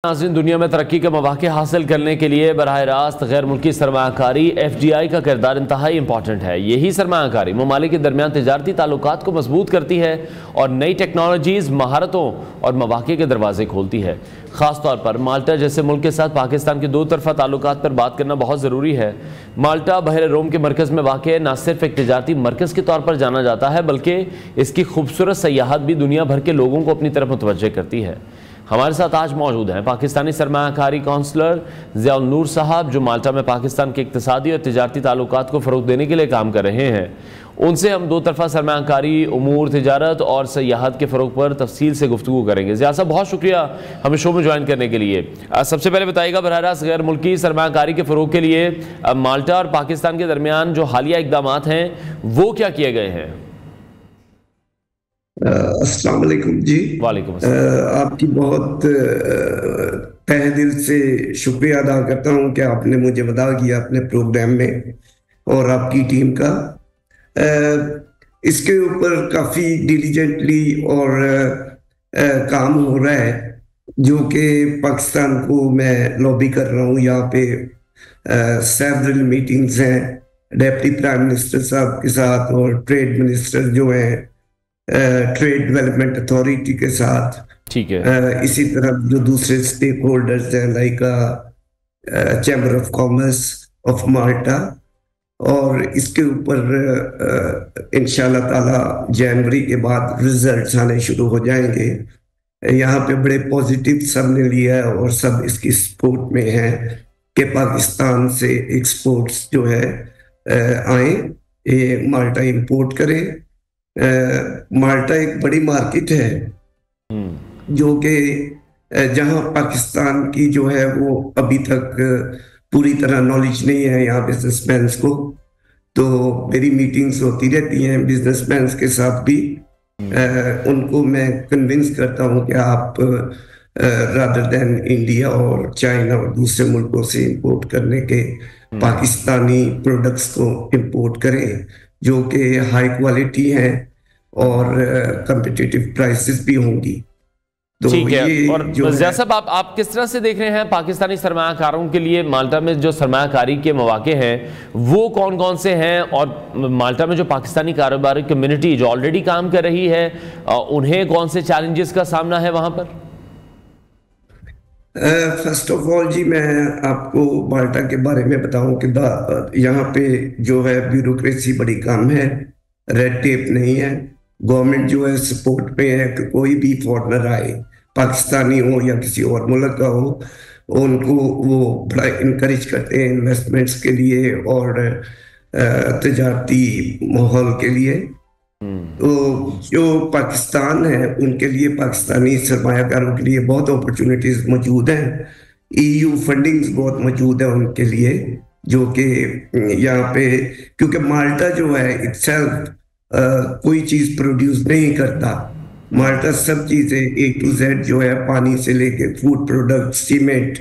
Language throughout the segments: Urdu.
ناظرین، دنیا میں ترقی کے مواقع حاصل کرنے کے لیے براہ راست غیر ملکی سرمایہ کاری ایف ڈی آئی کا کردار انتہائی امپورٹنٹ ہے۔ یہی سرمایہ کاری ممالک کے درمیان تجارتی تعلقات کو مضبوط کرتی ہے اور نئی ٹیکنالوجیز، مہارتوں اور مواقع کے دروازے کھولتی ہے۔ خاص طور پر مالٹا جیسے ملک کے ساتھ پاکستان کے دو طرفہ تعلقات پر بات کرنا بہت ضروری ہے۔ مالٹا بحر روم کے مرکز میں واقع نہ صرف ایک تجارتی مرکز کے طور پر جانا جاتا ہے بلکہ اس کی خوبصورت سیاحت بھی دنیا بھر کے لوگوں کو اپنی طرف متوجہ کرتی ہے۔ ہمارے ساتھ آج موجود ہیں پاکستانی سرمایہ کاری کونسلر ضیاء النور صاحب، جو مالٹا میں پاکستان کے اقتصادی اور تجارتی تعلقات کو فروغ دینے کے لیے کام کر رہے ہیں۔ ان سے ہم دو طرفہ سرمایہ کاری، امور، تجارت اور سیاحت کے فروغ پر تفصیل سے گفتگو کریں گے۔ ضیاء صاحب، بہت شکریہ ہمیں شو میں جوائن کرنے کے لیے۔ سب سے پہلے بتائیے گا براہ راست غیر ملکی سرمایہ کاری کے فروغ کے لیے مالٹا اور پاکستان کے درمیان جو حالیہ اقدامات ہیں وہ کیا کیے گئے ہیں؟ السلام علیکم جی۔ وعلیکم السلام۔ آپ کی بہت تہ دل سے شکریہ ادا کرتا ہوں کہ آپ نے مجھے وعدہ کیا اپنے پروگرام میں، اور آپ کی ٹیم کا اس کے اوپر کافی ڈیلیجنٹلی اور کام ہو رہا ہے، جو کہ پاکستان کو میں لابی کر رہا ہوں۔ یہاں پہ سیورل میٹنگز ہیں ڈیپٹی پرائم منسٹر صاحب کے ساتھ اور ٹریڈ منسٹر جو ہیں ٹریڈ ڈیولپمنٹ اتھارٹی کے ساتھ، ٹھیک ہے، اسی طرح جو دوسرے اسٹیک ہولڈرز ہیں like chamber of commerce of Malta, اور اس کے اوپر انشاءاللہ تعالی جنوری کے بعد ریزلٹس آنے شروع ہو جائیں گے۔ یہاں پہ بڑے پازیٹیو سب نے لیا ہے اور سب اس کی سپورٹ میں ہیں کہ پاکستان سے ایکسپورٹس جو ہے آئیں، یہ مالٹا امپورٹ کریں۔ مالٹا ایک بڑی مارکیٹ ہے جو کہ جہاں پاکستان کی جو ہے وہ ابھی تک پوری طرح نالج نہیں ہے یہاں بزنس مینس کو، تو میری میٹنگز ہوتی رہتی ہیں بزنس مینس کے ساتھ بھی۔ ان کو میں کنونس کرتا ہوں کہ آپ رادر دین انڈیا اور چائنا اور دوسرے ملکوں سے امپورٹ کرنے کے پاکستانی پروڈکٹس کو امپورٹ کریں جو کہ ہائی کوالٹی ہیں اور کمپیٹیٹیو پرائسز بھی ہوں گی۔ ٹھیک ہے، اور ضیاء صاحب آپ کس طرح سے دیکھ رہے ہیں پاکستانی سرمایہ کاروں کے لیے مالٹا میں جو سرمایہ کاری کے مواقع ہیں وہ کون کون سے ہیں، اور مالٹا میں جو پاکستانی کاروباری کمیونٹی جو آلریڈی کام کر رہی ہے انہیں کون سے چیلنجز کا سامنا ہے وہاں پر؟ فرسٹ آف آل جی، میں آپ کو مالٹا کے بارے میں بتاؤں کہ یہاں پہ جو ہے بیوروکریسی بڑی کم ہے، ریڈ ٹیپ نہیں ہے، گورنمنٹ جو ہے سپورٹ پہ ہے کہ کوئی بھی فورنر آئے، پاکستانی ہو یا کسی اور ملک کا ہو، ان کو وہ بڑا انکریج کرتے ہیں انویسٹمنٹس کے لیے اور تجارتی ماحول کے لیے۔ تو جو پاکستان ہے ان کے لیے، پاکستانی سرمایہ کاروں کے لیے بہت اپرچونٹیز موجود ہیں، ای یو فنڈنگز بہت موجود ہیں ان کے لیے، جو کہ یہاں پہ کیونکہ مالٹا جو ہے اٹ سیلف کوئی چیز پروڈیوس نہیں کرتا، مالٹا سب چیزیں اے ٹو زیڈ جو ہے پانی سے لے کے food product, cement,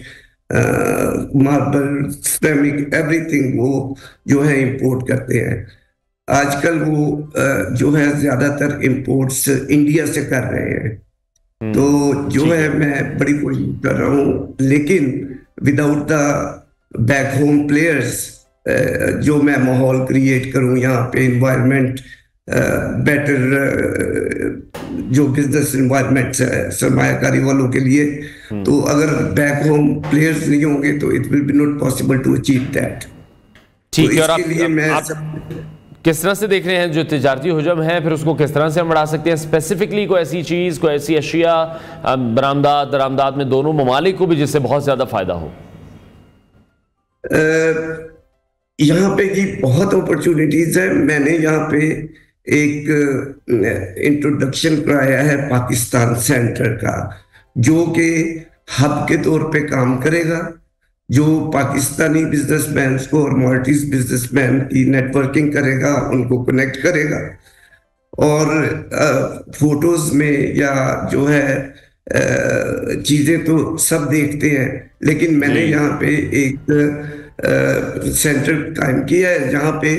marble, ceramic, every thing وہ جو ہے امپورٹ کرتے ہیں۔ آج کل وہ جو ہے زیادہ تر امپورٹس انڈیا سے کر رہے ہیں، تو جو ہے میں بڑی کوشش کر رہا ہوں، لیکن without the back home players جو میں ماحول کریٹ کروں یہاں پہ، انوائرمنٹ بیٹر جو بزنس انوائرمنٹ ہے سرمایہ کاری والوں کے لیے، تو اگر بیک ہوم پلیئرز نہیں ہوں گے تو it will be not possible to achieve that. ٹھیک ہے، اور اس کے لیے میں کس طرح سے دیکھ رہے ہیں جو تجارتی حجم ہے پھر اس کو کس طرح سے ہم بڑھا سکتے ہیں؟ اسپیسیفکلی کوئی ایسی چیز، کوئی ایسی اشیاء برآمدات درآمدات میں دونوں ممالک کو بھی جس سے بہت زیادہ فائدہ ہو؟ یہاں پہ جی بہت اپرچونٹیز ہیں۔ میں نے یہاں پہ ایک انٹروڈکشن کرایا ہے پاکستان سینٹر کا، جو کہ ہب کے طور پہ کام کرے گا، جو پاکستانی بزنس مینس کو اور مالٹیز بزنس مین کی نیٹ ورکنگ کرے گا، ان کو کنیکٹ کرے گا، اور فوٹوز میں یا جو ہے چیزیں تو سب دیکھتے ہیں، لیکن میں نے یہاں پہ ایک سینٹر قائم کیا ہے جہاں پہ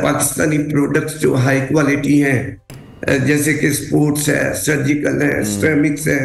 پاکستانی پروڈکٹس جو ہائی کوالٹی ہیں، جیسے کہ سپورٹس ہے، سرجیکل ہے، سیرامکس ہے،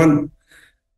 1।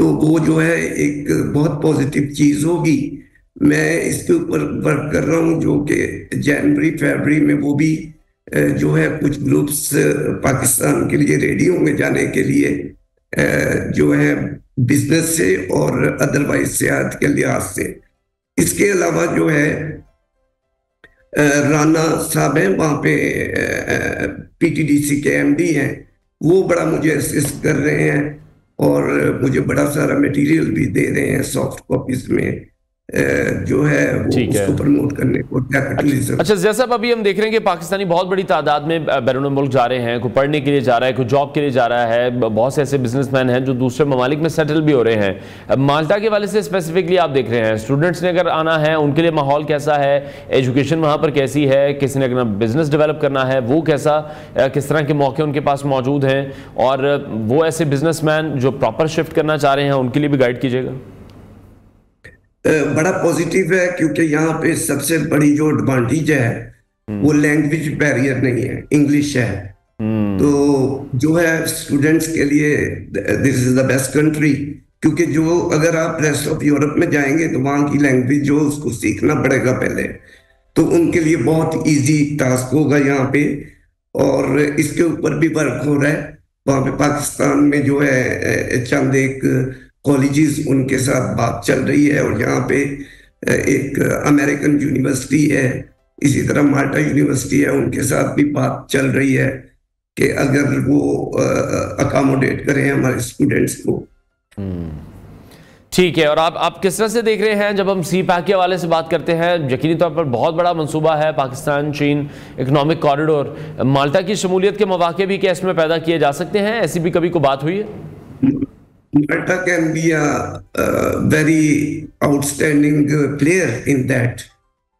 تو وہ جو ہے ایک بہت پازیٹیو چیز ہوگی. میں اس کے اوپر ورک کر رہا ہوں جو کہ جنوری فیبری میں وہ بھی جو ہے کچھ گروپس پاکستان کے لیے ریڈی ہوں گے جانے کے لیے, جو ہے بزنس سے اور ادروائز سیاحت کے لحاظ سے. اس کے علاوہ جو ہے رانا صاحب ہیں وہاں پہ پی ٹی ڈی سی کے ایم ڈی ہیں, وہ بڑا مجھے اسسٹ کر رہے ہیں اور مجھے بڑا سارا میٹیریل بھی دے رہے ہیں سافٹ کاپیز میں جو ہے وہ اس کو پروموٹ کرنے کو. اچھا زیاد صاحب, ابھی ہم دیکھ رہے ہیں کہ پاکستانی بہت بڑی تعداد میں بیرون ملک جا رہے ہیں, کوئی پڑھنے کے لیے جا رہا ہے, کوئی جاب کے لیے جا رہا ہے, بہت سے ایسے بزنس مین ہیں جو دوسرے ممالک میں سیٹل بھی ہو رہے ہیں. مالٹا کے والے سے اسپیسیفکلی آپ دیکھ رہے ہیں اسٹوڈنٹس نے اگر آنا ہے ان کے لیے ماحول کیسا ہے, ایجوکیشن وہاں پر کیسی ہے, کسی نے اگر بزنس ڈیولپ کرنا ہے وہ کیسا, کس طرح کے موقع ان کے پاس موجود ہیں, اور وہ ایسے بزنس مین جو پراپر شفٹ کرنا چاہ رہے ہیں ان کے لیے بھی گائیڈ کیجیے گا. بڑا پازیٹیو ہے کیونکہ یہاں پہ سب سے بڑی جو ایڈوانٹیج ہے وہ لینگویج بیریئر نہیں ہے, انگلش ہے. تو جو ہے اسٹوڈنٹس کے لیے دس از دا بیسٹ کنٹری, کیونکہ جو اگر آپ ریسٹ آف یورپ میں جائیں گے تو وہاں کی لینگویج جو اس کو سیکھنا پڑے گا پہلے, تو ان کے لیے بہت ایزی ٹاسک ہوگا یہاں پہ. اور اس کے اوپر بھی ورک ہو رہا ہے وہاں پہ پاکستان میں جو ہے چند ایک کالجز ان کے ساتھ بات چل رہی ہے, اور یہاں پہ ایک امریکن یونیورسٹی ہے, اسی طرح مالٹا یونیورسٹی ہے, ان کے ساتھ بھی بات چل رہی ہے کہ اگر وہ اکاموڈیٹ کریں ہمارے اسٹوڈنٹس کو. ٹھیک ہے, اور آپ کس طرح سے دیکھ رہے ہیں جب ہم سی پیک کے حوالے سے بات کرتے ہیں, یقینی طور پر بہت بڑا منصوبہ ہے پاکستان چین اکنامک کوریڈور, مالٹا کی شمولیت کے مواقع بھی کیا اس میں پیدا کیے جا سکتے ہیں, ایسی بھی کبھی کوئی بات ہوئی ہے؟ Malta can be a very outstanding player in that,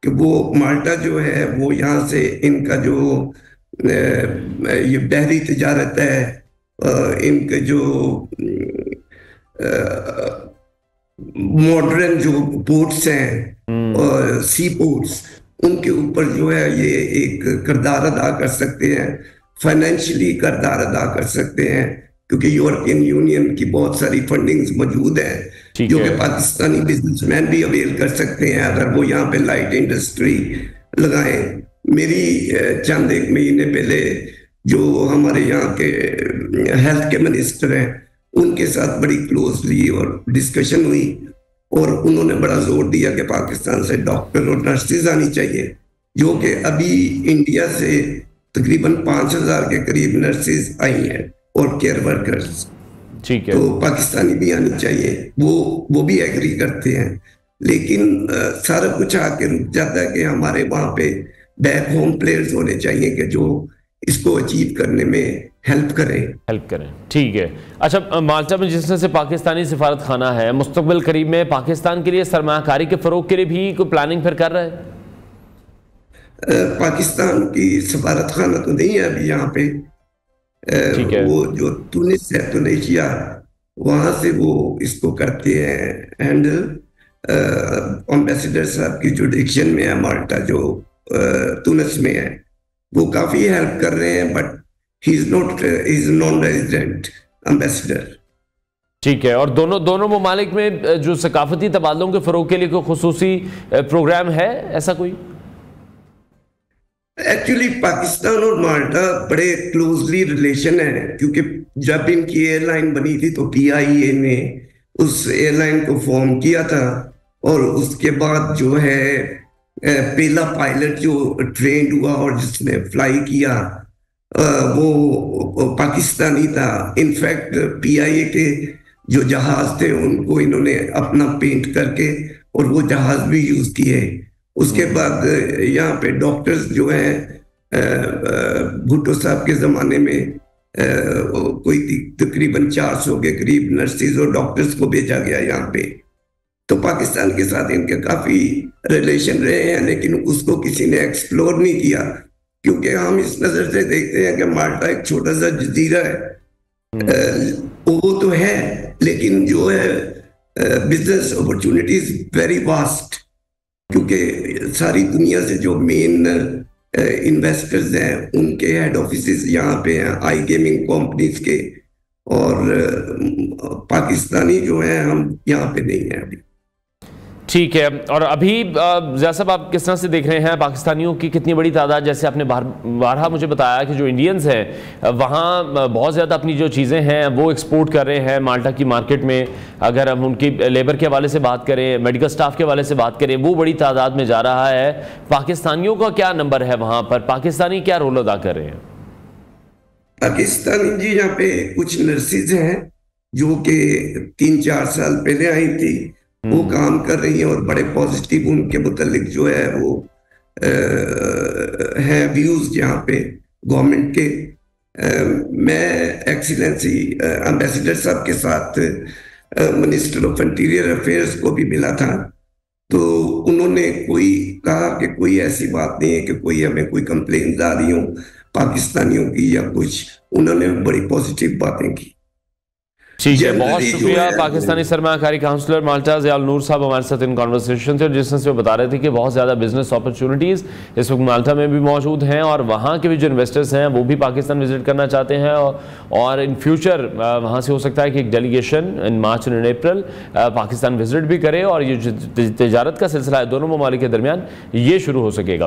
کہ وہ مالٹا جو ہے وہ یہاں سے ان کا جو یہ بحری تجارت ہے, ان کے جو ماڈرن جو پورٹس ہیں سی پورٹس, ان کے اوپر جو ہے یہ ایک کردار ادا کر سکتے ہیں, فائنینشلی کردار ادا کر سکتے ہیں, کیونکہ یورپین یونین کی بہت ساری فنڈنگز موجود ہیں جو کہ پاکستانی بزنس مین بھی اویل کر سکتے ہیں اگر وہ یہاں پہ لائٹ انڈسٹری لگائیں. میری چند ایک مہینے پہلے جو ہمارے یہاں کے ہیلتھ کے منسٹر ہیں ان کے ساتھ بڑی کلوزلی اور ڈسکشن ہوئی, اور انہوں نے بڑا زور دیا کہ پاکستان سے ڈاکٹر اور نرسز آنی چاہیے, جو کہ ابھی انڈیا سے تقریباً 5,000 کے قریب نرسز آئی ہیں اور کیئر ورکرز. ٹھیک ہے, تو پاکستانی بھی آنی چاہیے, وہ بھی ایگری کرتے ہیں, لیکن سارا کچھ آ کے رک جاتا ہے کہ ہمارے وہاں پہ بیک ہوم پلیئرز ہونے چاہیے کہ جو اس کو اچیو کرنے میں ہیلپ کریں. ٹھیک ہے. اچھا, مالٹا میں جس طرح سے پاکستانی سفارت خانہ ہے, مستقبل قریب میں پاکستان کے لیے سرمایہ کاری کے فروغ کے لیے بھی کوئی پلاننگ پھر کر رہا ہے؟ پاکستان کی سفارت خانہ تو نہیں ہے ابھی یہاں پہ, وہ جو تونس ہے, تونیشیا, وہاں سے وہ اس کو کرتے ہیں ہینڈل. امبیسڈر صاحب کی جوڈکشن میں ہے مالٹا جو تونس میں ہے, وہ کافی ہیلپ کر رہے ہیں, but he is non resident ambassador. ٹھیک ہے, اور دونوں ممالک میں جو ثقافتی تبادلوں کے فروغ کے لیے کوئی خصوصی پروگرام ہے ایسا کوئی؟ ایکچولی پاکستان اور مالٹا بڑے کلوزلی ریلیشن ہیں, کیونکہ جب ان کی ایئر لائن بنی تھی تو پی آئی اے نے اس ایئر لائن کو فارم کیا تھا, اور اس کے بعد جو ہے پہلا پائلٹ جو ٹرینڈ ہوا اور جس نے فلائی کیا وہ پاکستانی تھا. انفیکٹ پی آئی اے کے جو جہاز تھے ان کو انہوں نے اپنا پینٹ کر کے اور وہ جہاز بھی یوز کیے. اس کے بعد یہاں پہ ڈاکٹرز جو ہیں بھٹو صاحب کے زمانے میں کوئی تقریباً 400 کے قریب نرسز اور ڈاکٹرز کو بھیجا گیا یہاں پہ. تو پاکستان کے ساتھ ان کے کافی ریلیشن رہے ہیں, لیکن اس کو کسی نے ایکسپلور نہیں کیا, کیونکہ ہم اس نظر سے دیکھتے ہیں کہ مالٹا ایک چھوٹا سا جزیرہ ہے, وہ تو ہے, لیکن جو ہے بزنس اپرچونٹیز ویری واسٹ, کیونکہ ساری دنیا سے جو مین انویسٹرز ہیں ان کے ہیڈ آفیسز یہاں پہ ہیں, آئی گیمنگ کمپنیز کے, اور پاکستانی جو ہیں ہم یہاں پہ نہیں ہیں ابھی. ٹھیک ہے. اور ابھی زیاد صاحب آپ کس طرح سے دیکھ رہے ہیں پاکستانیوں کی کتنی بڑی تعداد؟ جیسے آپ نے بارہا مجھے بتایا کہ جو انڈینز ہیں وہاں بہت زیادہ اپنی جو چیزیں ہیں وہ ایکسپورٹ کر رہے ہیں مالٹا کی مارکیٹ میں. اگر ہم ان کی لیبر کے حوالے سے بات کریں، میڈیکل سٹاف کے حوالے سے بات کریں، وہ بڑی تعداد میں جا رہا ہے. پاکستانیوں کا کیا نمبر ہے وہاں پر؟ پاکستانی کیا رول ادا کر رہے ہیں؟ پاکستانی جی یہاں پہ کچھ نرسز ہیں جو کہ 3-4 سال پہلے آئی تھی، وہ کام کر رہی ہیں اور بڑے پازیٹیو ان کے متعلق جو ہے وہ ہے ویوز یہاں پہ گورنمنٹ کے. میں ایکسیلنسی امبیسڈر صاحب کے ساتھ منسٹر آف انٹیریئر افیئرس کو بھی ملا تھا، تو انہوں نے کوئی کہا کہ کوئی ایسی بات نہیں ہے کہ کوئی ہمیں کوئی کمپلینز آ رہی ہوں پاکستانیوں کی یا کچھ. انہوں نے بڑی پازیٹیو باتیں کی. ٹھیک ہے، بہت شکریہ. پاکستانی سرمایہ کاری کاؤنسلر مالٹا ضیاء النور صاحب ہمارے ساتھ ان کانورسیشن تھے، جس سے وہ بتا رہے تھے کہ بہت زیادہ بزنس اپرچونٹیز اس وقت مالٹا میں بھی موجود ہیں، اور وہاں کے بھی جو انویسٹرز ہیں وہ بھی پاکستان وزٹ کرنا چاہتے ہیں، اور ان فیوچر وہاں سے ہو سکتا ہے کہ ایک ڈیلیگیشن ان مارچ اور اپریل پاکستان وزٹ بھی کرے، اور یہ جو تجارت کا سلسلہ ہے دونوں ممالک کے درمیان یہ شروع ہو سکے گا.